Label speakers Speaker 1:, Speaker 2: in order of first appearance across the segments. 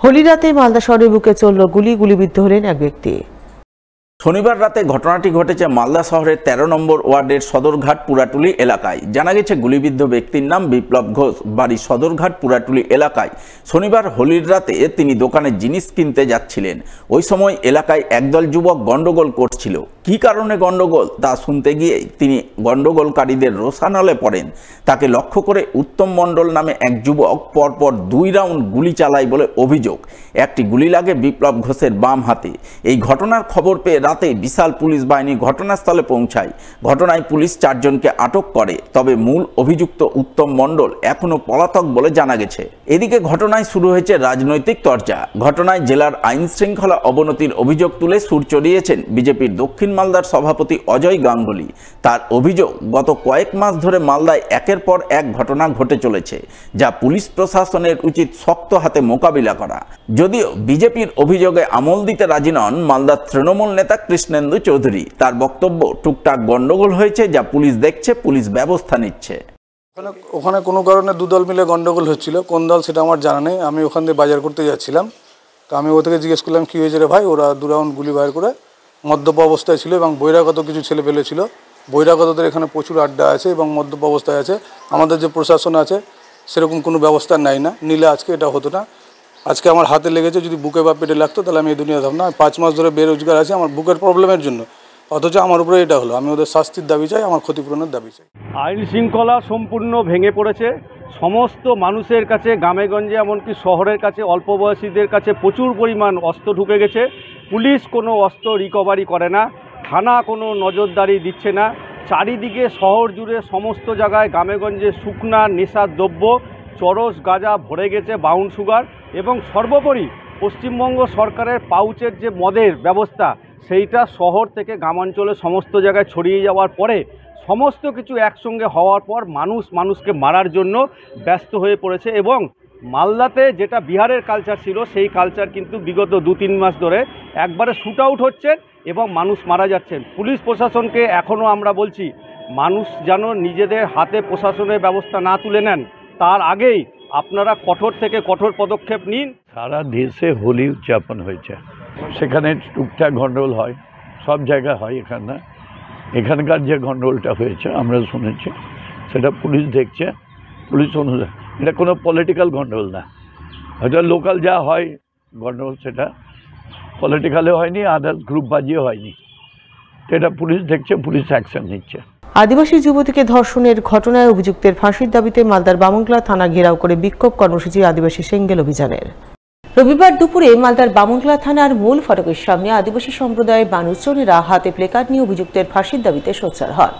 Speaker 1: হোলি রাতে মালদা শহরের বুকে চলল গুলিবিদ্ধ হলেন এক ব্যক্তি।
Speaker 2: শনিবার রাতে ঘটনাটি ঘটেছে মালদা শহরের ১৩ নম্বর ওয়ার্ডের সদরঘাট পুরাটুলি এলাকায়। জানা গেছে গুলিবিদ্ধ ব্যক্তির নাম বিপ্লব ঘোষ, বাড়ি সদরঘাট পুরাটুলি এলাকায়। শনিবার হোলির রাতে তিনি দোকানে জিনিস কিনতে যাচ্ছিলেন। ওই সময় এলাকায় একদল যুবক গন্ডগোল করছিল। কী কারণে গন্ডগোল তা শুনতে গিয়ে তিনি গন্ডগোলকারীদের রোষানলে পড়েন। তাকে লক্ষ্য করে উত্তম মণ্ডল নামে এক যুবক পরপর ২ রাউন্ড গুলি চালায় বলে অভিযোগ। একটি গুলি লাগে বিপ্লব ঘোষের বাম হাতে। এই ঘটনার খবর পেয়ে রাতে বিশাল পুলিশ বাহিনী ঘটনাস্থলে পৌঁছায়। ঘটনায় পুলিশ 4 জনকে আটক করে, তবে মূল অভিযুক্ত উত্তম মণ্ডল এখনও পলাতক বলে জানা গেছে। এদিকে ঘটনায় শুরু হয়েছে রাজনৈতিক চর্চা। ঘটনায় জেলার আইন শৃঙ্খলা অবনতির অভিযোগ তুলে সুর চড়িয়েছেন বিজেপির দক্ষিণ মালদার সভাপতি অজয় গাঙ্গুলি। তার অভিযোগ, গত কয়েক মাস ধরে মালদায় একের পর এক ঘটনা ঘটে চলেছে, যা পুলিশ প্রশাসনের উচিত শক্ত হাতে মোকাবিলা করা। যদিও বিজেপির অভিযোগে আমল দিতে রাজি নন মালদার তৃণমূল নেতা কৃষ্ণেন্দু চৌধুরী। তার বক্তব্য, টুকটাক গন্ডগোল হয়েছে, যা পুলিশ দেখছে, পুলিশ ব্যবস্থা নিচ্ছে।
Speaker 3: ওখানে কোনো কারণে 2 দল মিলে গন্ডগোল হচ্ছিল, কোন দল সেটা আমার জানা নেই। আমি ওখান থেকে বাজার করতে যাচ্ছিলাম, তো আমি ও থেকে জিজ্ঞেস করলাম কী হয়েছে রে ভাই। ওরা 2 রাউন্ড গুলি বাইর করে মদ্যপ অবস্থায় ছিল এবং বহিরাগত কিছু ছেলে পেলে ছিল। বহিরাগতদের এখানে প্রচুর আড্ডা আছে এবং মদ্যপ অবস্থায় আছে। আমাদের যে প্রশাসন আছে সেরকম কোনো ব্যবস্থা নেয় না, নিলে আজকে এটা হতো না। আজকে আমার হাতে লেগেছে, যদি বুকে বা পেটে লাগতো তাহলে আমি এই দুনিয়া থাকতাম না। 5 মাস ধরে বেরোজগার আছি আমার বুকের প্রবলেমের জন্য, অথচ আমার উপরে এটা হলো। আমি ওদের শাস্তির দাবি চাই, আমার ক্ষতিপূরণের দাবি চাই।
Speaker 4: আইন শৃঙ্খলা সম্পূর্ণ ভেঙে পড়েছে। সমস্ত মানুষের কাছে, গ্রামেগঞ্জে এমনকি শহরের কাছে, অল্প বয়সীদের কাছে প্রচুর পরিমাণ অস্ত্র ঢুকে গেছে। পুলিশ কোনো অস্ত্র রিকভারি করে না, থানা কোনো নজরদারি দিচ্ছে না। চারিদিকে শহর জুড়ে সমস্ত জায়গায় গ্রামেগঞ্জে শুকনা নেশার দ্রব্য, চরস গাঁজা ভরে গেছে, ব্রাউন সুগার, এবং সর্বোপরি পশ্চিমবঙ্গ সরকারের পাউচের যে মদের ব্যবস্থা, সেইটা শহর থেকে গ্রামাঞ্চলে সমস্ত জায়গায় ছড়িয়ে যাওয়ার পরে সমস্ত কিছু একসঙ্গে হওয়ার পর মানুষকে মারার জন্য ব্যস্ত হয়ে পড়েছে। এবং মালদাতে যেটা বিহারের কালচার ছিল, সেই কালচার কিন্তু বিগত 2-3 মাস ধরে একবারে শ্যুট আউট হচ্ছে এবং মানুষ মারা যাচ্ছেন। পুলিশ প্রশাসনকে এখনও আমরা বলছি, মানুষ যেন নিজেদের হাতে প্রশাসনের ব্যবস্থা না তুলে নেন, তার আগেই আপনারা কঠোর থেকে কঠোর পদক্ষেপ নিন।
Speaker 5: সারা দেশে হোলি উদযাপন হয়েছে, সেখানে টুকটাক গন্ডগোল হয়, সব জায়গায় হয়। এখানকার যে গন্ডগোলটা হয়েছে আমরা শুনেছি, সেটা পুলিশ দেখছে, পুলিশ অনুযায়ী এটা কোনো পলিটিক্যাল গন্ডগোল না। হয়তো লোকাল যা হয় গন্ডগোল, সেটা পলিটিক্যালে হয়নি, আদার্স গ্রুপ বাজিয়ে হয়নি। এটা পুলিশ দেখছে, পুলিশ অ্যাকশন নিচ্ছে।
Speaker 1: আদিবাসী যুবতীকে ধর্ষণের ঘটনায় অভিযুক্তের ফাঁসির দাবিতে মালদার বামুংলা থানা ঘেরাও করে বিক্ষোভ কর্মসূচি আদিবাসী সেঙ্গেল অভিযানের। রবিবার দুপুরে মালদার বামুংলা থানার মূল ফটকের সামনে আদিবাসী সম্প্রদায়ের মানুষজনেরা হাতে প্লেকার্ড নিয়ে অভিযুক্তের ফাঁসির দাবিতে সোচ্চার হন।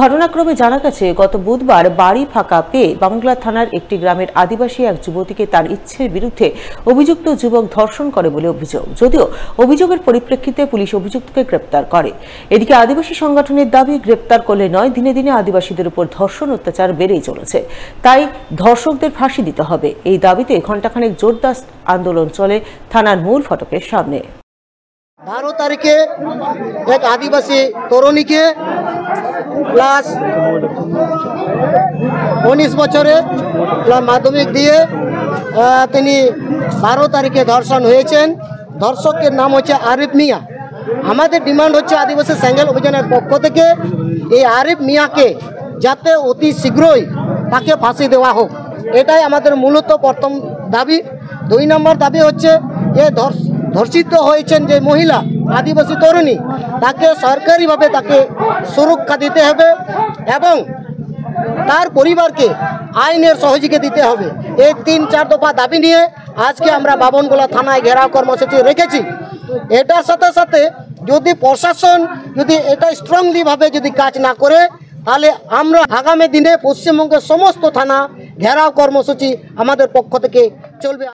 Speaker 1: ঘটনাক্রমে জানা গেছে, গত বুধবার বাড়ি ফাঁকা পেয়ে বামুংলা থানার একটি গ্রামের আদিবাসী এক যুবতীকে তার ইচ্ছের বিরুদ্ধে অভিযুক্ত যুবক ধর্ষণ করে বলে অভিযোগ। যদিও অভিযোগের পরিপ্রেক্ষিতে পুলিশ অভিযুক্তকে গ্রেপ্তার করে। এদিকে আদিবাসী সংগঠনের দাবি, গ্রেপ্তার করলে নয়, দিনে দিনে আদিবাসীদের উপর ধর্ষণ অত্যাচার বেড়েই চলেছে, তাই ধর্ষকদের ফাঁসি দিতে হবে। এই দাবিতে ঘণ্টাখানেক জোরদার আন্দোলন চলে থানার মূল ফটকের সামনে।
Speaker 6: 12 তারিখে এক আদিবাসী তরুণীকে ক্লাস 19 বছরে মাধ্যমিক দিয়ে তিনি 12 তারিখে ধর্ষণ হয়েছেন। ধর্ষকের নাম হচ্ছে আরিফ মিয়া। আমাদের ডিমান্ড হচ্ছে আদিবাসী সেঙ্গেল অভিযানের পক্ষ থেকে এই আরিফ মিয়াকে যাতে অতি শীঘ্রই তাকে ফাঁসি দেওয়া হোক, এটাই আমাদের মূলত প্রথম দাবি। 2 নম্বর দাবি হচ্ছে, যে ধর্ষিত হয়েছেন যে মহিলা আদিবাসী তরুণী, তাকে সরকারিভাবে তাকে সুরক্ষা দিতে হবে এবং তার পরিবারকে আইনের সহযোগিতা দিতে হবে। এই 3-4 দফা দাবি নিয়ে আজকে আমরা বামনগোলা থানায় ঘেরাও কর্মসূচি রেখেছি। এটার সাথে সাথে যদি প্রশাসন যদি এটা স্ট্রংলিভাবে যদি কাজ না করে, তাহলে আমরা আগামী দিনে পশ্চিমবঙ্গের সমস্ত থানা ঘেরাও কর্মসূচি আমাদের পক্ষ থেকে চলবে।